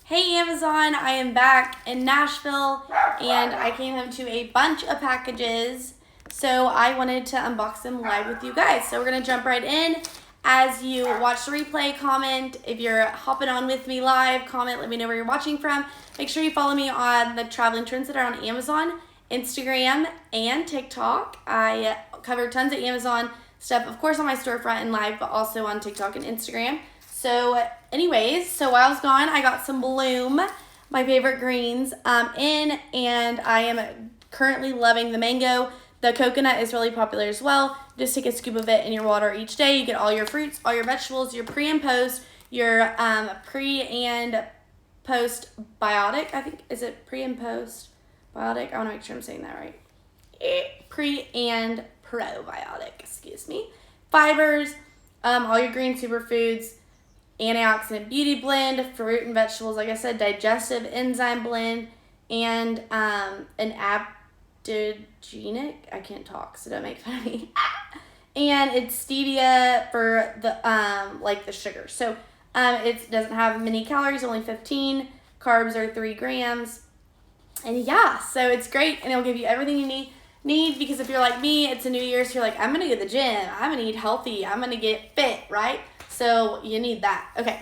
Hey Amazon, I am back in Nashville and I came home to a bunch of packages, so I wanted to unbox them live with you guys. So we're going to jump right in. As you watch the replay, comment. If you're hopping on with me live, comment, let me know where you're watching from. Make sure you follow me on the Traveling Trendsetter on Amazon, Instagram, and TikTok. I cover tons of Amazon stuff, of course on my storefront and live, but also on TikTok and Instagram. So anyways, while I was gone, I got some Bloom, my favorite greens, in, and I am currently loving the mango. The coconut is really popular as well. Just take a scoop of it in your water each day. You get all your fruits, all your vegetables, your pre and post, your pre and post biotic. I think, is it pre and post biotic? I want to make sure I'm saying that right. Pre and probiotic, excuse me. Fibers, all your green superfoods, antioxidant beauty blend, fruit and vegetables, like I said, digestive enzyme blend, and an adaptogenic, I can't talk, so don't make fun of me, and it's stevia for the, like the sugar. So it doesn't have many calories, only 15, carbs are 3 grams, and yeah, so it's great, and it'll give you everything you need, because if you're like me, it's a new year, so you're like, I'm gonna go to the gym, I'm gonna eat healthy, I'm gonna get fit, right? So you need that. Okay.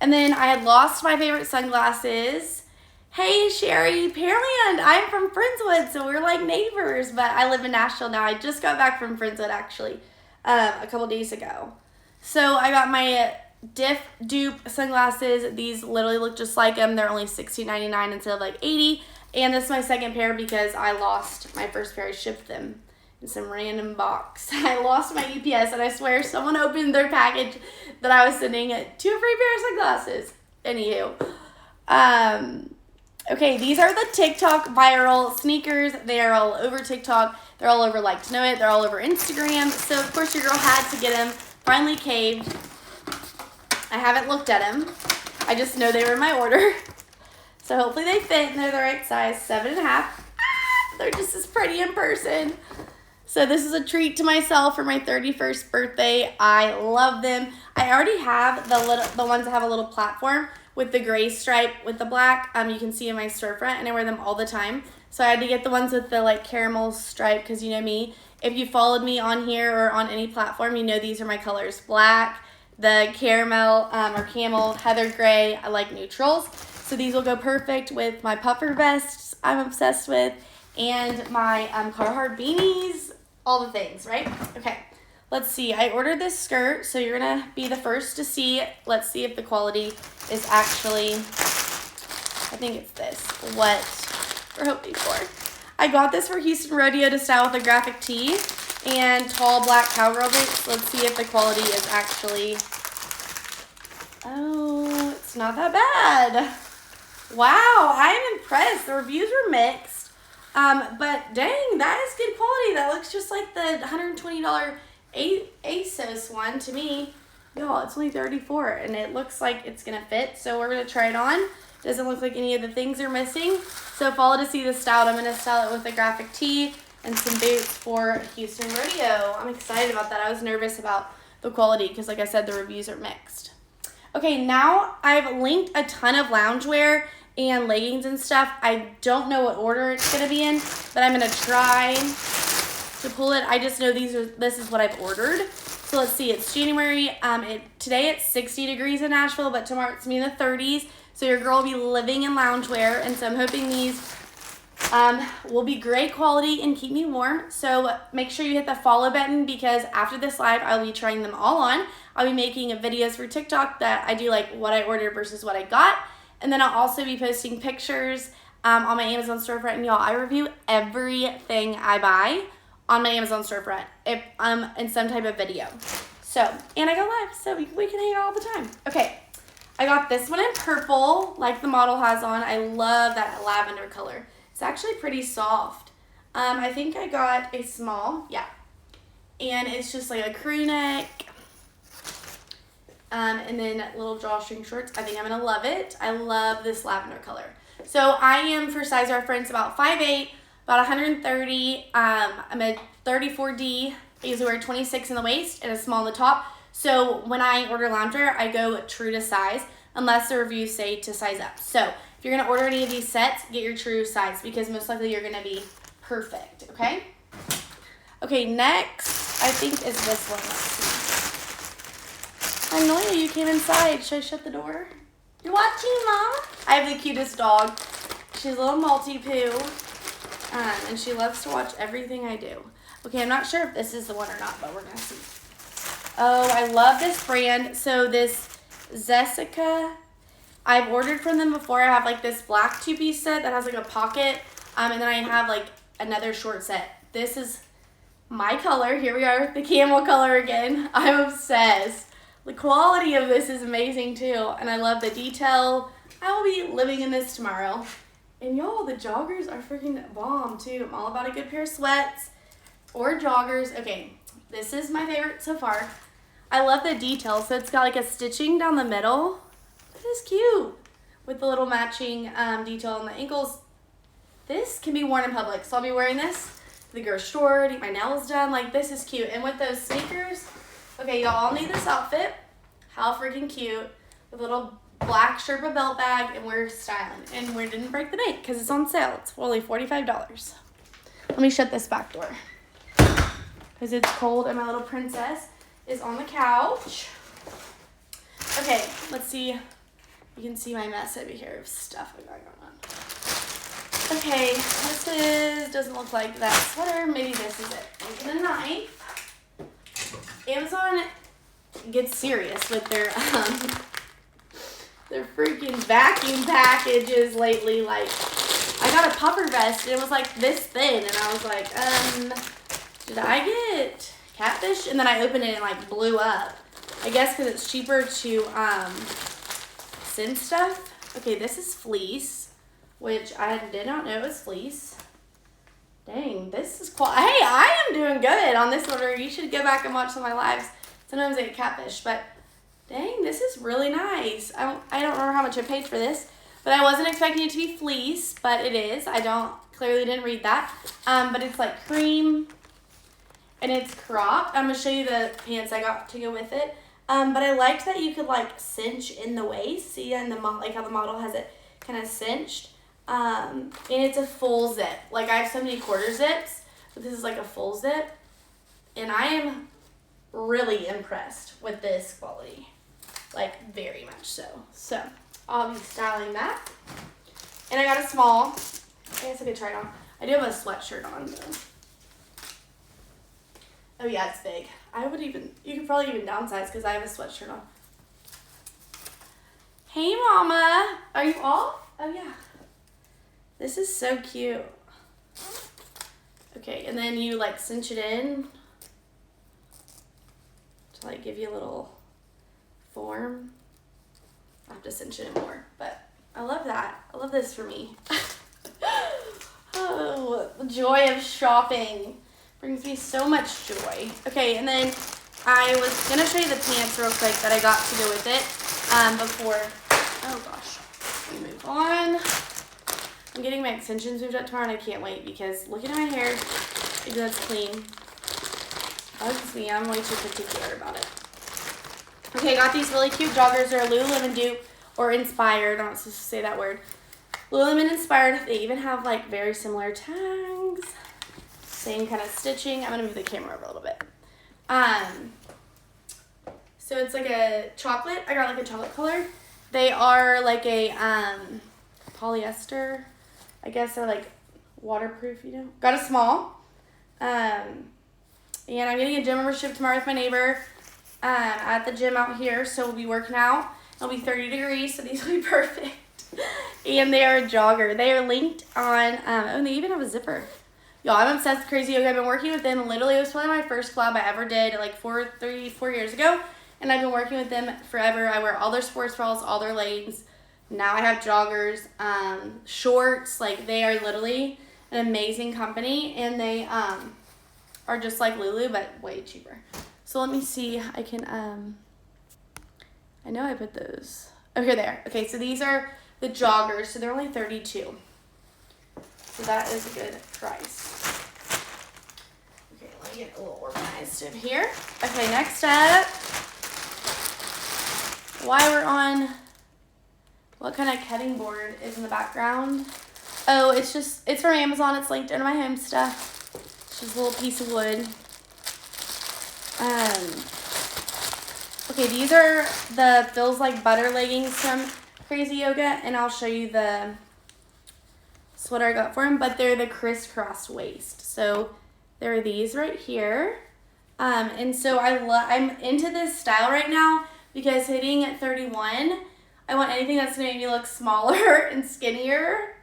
And then I had lost my favorite sunglasses. Hey, Sherry, Pearland. I'm from Friendswood, so we're like neighbors, but I live in Nashville now. I just got back from Friendswood, actually, a couple days ago. So I got my dupe sunglasses. These literally look just like them. They're only $16.99 instead of like $80. And this is my second pair because I lost my first pair. I shipped them in some random box. I lost my UPS, and I swear someone opened their package that I was sending to a free pair of sunglasses. Anywho. Okay, these are the TikTok viral sneakers. They are all over TikTok. They're all over Like to Know It. They're all over Instagram. So, of course, your girl had to get them. Finally caved. I haven't looked at them. I just know they were in my order. So, hopefully they fit and they're the right size. 7.5. They're just as pretty in person. So this is a treat to myself for my 31st birthday. I love them. I already have the ones that have a little platform with the gray stripe with the black. You can see in my storefront, and I wear them all the time. So I had to get the ones with the like caramel stripe because you know me. If you followed me on here or on any platform, you know these are my colors. Black, the caramel or camel, heather gray. I like neutrals. So these will go perfect with my puffer vests I'm obsessed with and my Carhartt beanies. All the things, right? Okay, let's see. I ordered this skirt, so you're going to be the first to see it. Let's see if the quality is actually, I think it's this, what we're hoping for. I got this for Houston Rodeo to style with a graphic tee and tall black cowgirl boots. Let's see if the quality is actually, oh, it's not that bad. Wow, I am impressed. The reviews were mixed. But dang, that is good quality. That looks just like the $120 ASOS one to me. Y'all, it's only $34 and it looks like it's gonna fit. So we're gonna try it on. Doesn't look like any of the things are missing. So follow to see the style. I'm gonna style it with a graphic tee and some boots for Houston Rodeo. I'm excited about that. I was nervous about the quality because like I said, the reviews are mixed. Okay, now I've linked a ton of loungewear and leggings and stuff. I don't know what order it's going to be in, but I'm going to try to pull it. I just know this is what I've ordered. So let's see. It's January. Today it's 60 degrees in Nashville, but tomorrow it's in the 30s. So your girl will be living in loungewear, and so I'm hoping these will be great quality and keep me warm. So make sure you hit the follow button because after this live, I'll be trying them all on. I'll be making videos for TikTok that I do like what I ordered versus what I got. And then I'll also be posting pictures on my Amazon storefront. And y'all, I review everything I buy on my Amazon storefront if in some type of video. So, and I go live, so we can hang out all the time. Okay, I got this one in purple, like the model has on. I love that lavender color. It's actually pretty soft. I think I got a small, yeah. And it's just like a crew neck. And then little drawstring shorts. I think I'm going to love it. I love this lavender color. So I am, for size reference, about 5'8", about 130. I'm a 34D. I usually wear 26 in the waist and a small in the top. So when I order loungewear, I go true to size. unless the reviews say to size up. So if you're gonna order any of these sets, get your true size because most likely you're gonna be perfect, okay? Okay, next, I think is this one. Let's see. Magnolia, you came inside. Should I shut the door? You're watching, Mom? I have the cutest dog. She's a little Maltipoo, and she loves to watch everything I do. Okay, I'm not sure if this is the one or not, but we're gonna see. Oh, I love this brand. So this Zessica, I've ordered from them before. I have like this black 2-piece set that has like a pocket, and then I have like another short set. This is my color. Here we are with the camel color again. I'm obsessed. The quality of this is amazing too, and I love the detail. I will be living in this tomorrow. And y'all, the joggers are freaking bomb too. I'm all about a good pair of sweats or joggers. Okay, this is my favorite so far. I love the detail. So it's got like a stitching down the middle. This is cute with the little matching detail on the ankles. This can be worn in public. So I'll be wearing this to the grocery store, to get my nails done. Like, this is cute. And with those sneakers, okay, y'all all need this outfit. How freaking cute. With a little black Sherpa belt bag, and we're styling. And we didn't break the bank because it's on sale. It's only $45. Let me shut this back door because it's cold and my little princess is on the couch. Okay, let's see. You can see my mess over here of stuff going on. Okay, doesn't look like that sweater. Maybe this is it. And the knife. Amazon gets serious with their freaking vacuum packages lately. Like, I got a puffer vest and it was like this thin, and I was like, did I get catfish? And then I opened it and it like blew up. I guess because it's cheaper to send stuff. Okay, this is fleece, which I did not know it was fleece. Dang, this is cool. Hey, I am doing good on this order. You should go back and watch some of my lives. Sometimes I get catfish, but dang, this is really nice. I don't remember how much I paid for this, but I wasn't expecting it to be fleece, but it is. Clearly didn't read that. But it's like cream, and it's cropped. I'm gonna show you the pants I got to go with it. But I liked that you could like cinch in the waist. See, and like how the model has it kind of cinched. And it's a full zip. Like, I have so many quarter zips, but this is like a full zip. And I am really impressed with this quality. Like, very much so. So, I'll be styling that. And I got a small. I guess I could try it on. I do have a sweatshirt on, though. Oh, yeah, it's big. You could probably even downsize because I have a sweatshirt on. Hey, Mama. Are you off? Oh, yeah. This is so cute. Okay, and then you like cinch it in to like give you a little form. I have to cinch it in more, but I love that. I love this for me. Oh, the joy of shopping brings me so much joy. Okay, and then I was gonna show you the pants real quick that I got to go with it before. Oh gosh, let me move on. I'm getting my extensions moved up tomorrow, and I can't wait because look at my hair. Even though it's clean. Bugs me. I'm way too particular about it. Okay, I got these really cute joggers. They're Lululemon dupe or inspired. I'm not supposed to say that word. Lululemon inspired. They even have like very similar tags. Same kind of stitching. I'm gonna move the camera over a little bit. So it's like a chocolate. I got like a chocolate color. They are like a polyester. I guess they're like waterproof, you know. Got a small. And I'm getting a gym membership tomorrow with my neighbor at the gym out here. So we'll be working out. It'll be 30 degrees, so these will be perfect. And they are a jogger. They are linked on, and they even have a zipper. Y'all, I'm obsessed with Crazy Yoga. I've been working with them. Literally, it was probably my first collab I ever did like 4 years ago. And I've been working with them forever. I wear all their sports bras, all their leggings. Now I have joggers, shorts. Like, they are literally an amazing company. And they are just like Lulu, but way cheaper. So let me see. I can, I know I put those. Oh, here they are. Okay, so these are the joggers. So they're only $32. So that is a good price. Okay, let me get a little organized in here. Okay, next up, while we're on what kind of cutting board is in the background. Oh, it's from Amazon. It's linked in my home stuff. It's just a little piece of wood. Okay, these are the Feels Like Butter leggings from Crazy Yoga, and I'll show you the sweater I got for them, but they're the crisscross waist. So there are these right here. And so I'm into this style right now because hitting at 31, I want anything that's gonna make me look smaller and skinnier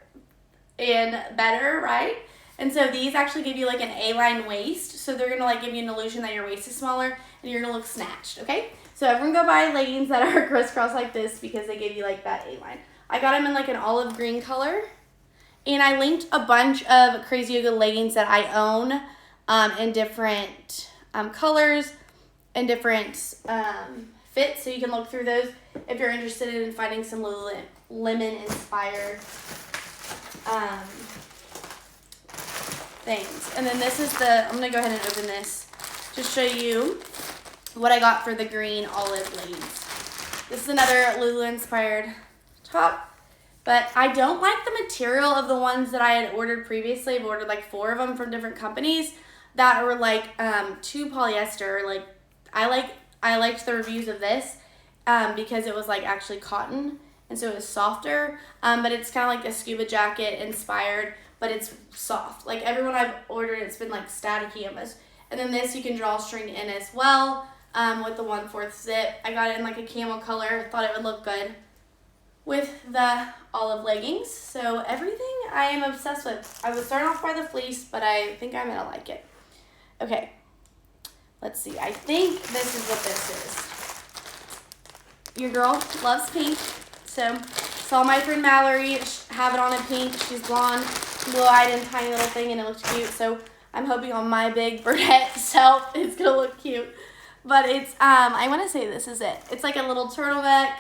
and better, right? And so these actually give you like an A-line waist. So they're gonna like give you an illusion that your waist is smaller and you're gonna look snatched, okay? So everyone go buy leggings that are crisscross like this because they give you like that A-line. I got them in like an olive green color. And I linked a bunch of Crazy Yoga leggings that I own in different colors and different fits. So you can look through those if you're interested in finding some Lululemon inspired things. And then this is I'm going to go ahead and open this to show you what I got for the green olive leggings. This is another Lululemon inspired top, but I don't like the material of the ones that I had ordered previously. I've ordered like 4 of them from different companies that were like too polyester. Like I liked the reviews of this because it was like actually cotton, and so it was softer, but it's kind of like a scuba jacket inspired, but it's soft. Like everyone I've ordered, it's been like staticky almost. And then this you can drawstring in as well with the 1/4 zip. I got it in like a camel color, thought it would look good with the olive leggings. So everything I am obsessed with. I was starting off by the fleece, but I think I'm gonna like it. Okay, let's see. I think this is what this is. Your girl loves pink, so saw my friend Mallory have it on in pink. She's blonde, blue-eyed, and tiny little thing, and it looks cute. So I'm hoping on my big brunette self it's gonna look cute. But it's I want to say this is it. It's like a little turtleneck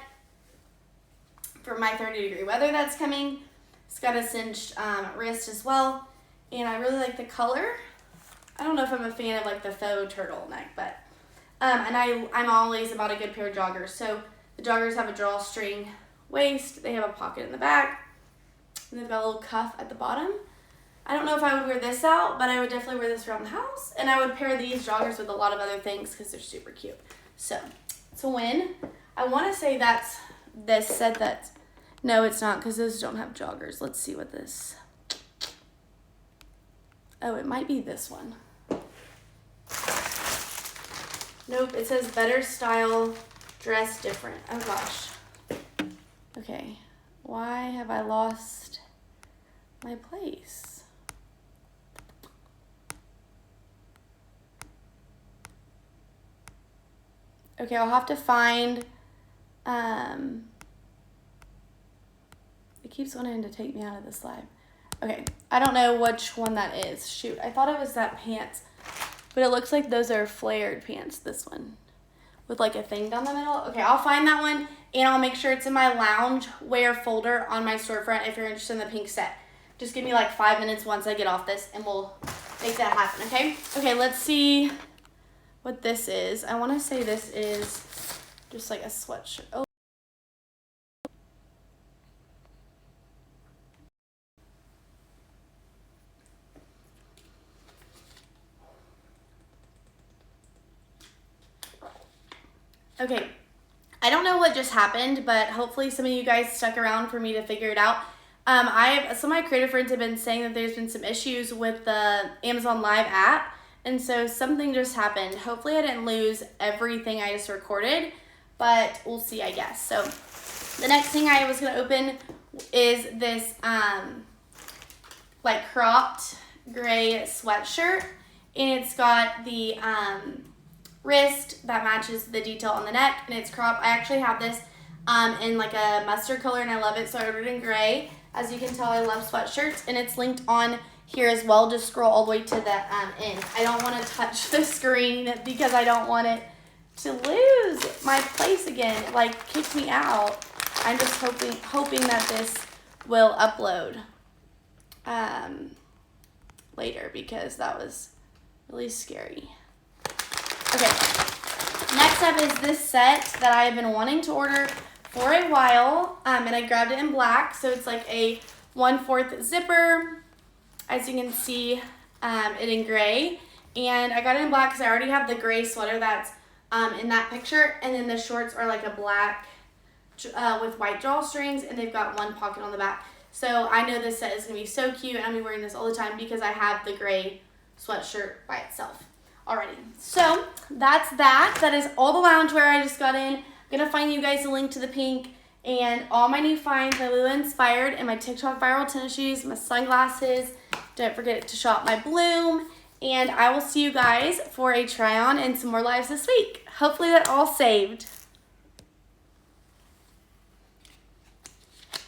for my 30-degree weather that's coming. It's got a cinched wrist as well, and I really like the color. I don't know if I'm a fan of like the faux turtleneck, but and I'm always about a good pair of joggers. So the joggers have a drawstring waist. They have a pocket in the back, and they've got a little cuff at the bottom. I don't know if I would wear this out, but I would definitely wear this around the house, and I would pair these joggers with a lot of other things because they're super cute. So it's a win. I want to say that's this said that. No, it's not, because those don't have joggers. Let's see what this... Oh, it might be this one. Nope, it says better style, dress different. Oh, gosh. Okay. Why have I lost my place? Okay, I'll have to find... It keeps wanting to take me out of this live. Okay, I don't know which one that is. Shoot, I thought it was that pants. But it looks like those are flared pants, this one. With like a thing down the middle. Okay, I'll find that one, and I'll make sure it's in my lounge wear folder on my storefront if you're interested in the pink set. Just give me like 5 minutes once I get off this, and we'll make that happen, okay? Okay, let's see what this is. I want to say this is just like a sweatshirt. Oh. Okay, I don't know what just happened, but hopefully some of you guys stuck around for me to figure it out. Some of my creative friends have been saying that there's been some issues with the Amazon Live app, and so something just happened. Hopefully I didn't lose everything I just recorded, but we'll see, I guess. So the next thing I was going to open is this like cropped gray sweatshirt, and it's got the wrist that matches the detail on the neck, and it's cropped. I actually have this in like a mustard color, and I love it, so I ordered in gray. As you can tell, I love sweatshirts, and it's linked on here as well. Just scroll all the way to the end. I don't want to touch the screen because I don't want it to lose my place again. It like kicked me out. I'm just hoping that this will upload later, because that was really scary. Okay, next up is this set that I've been wanting to order for a while, and I grabbed it in black, so it's like a 1/4 zipper, as you can see, it in gray, and I got it in black because I already have the gray sweater that's in that picture, and then the shorts are like a black with white drawstrings, and they've got one pocket on the back. So I know this set is going to be so cute, and I'm going to be wearing this all the time because I have the gray sweatshirt by itself already. So that's that. That is all the loungewear I just got in. I'm going to find you guys a link to the pink and all my new finds, my Lula inspired, and my TikTok viral tennis shoes, my sunglasses. Don't forget to shop my Bloom. And I will see you guys for a try on and some more lives this week. Hopefully that all saved.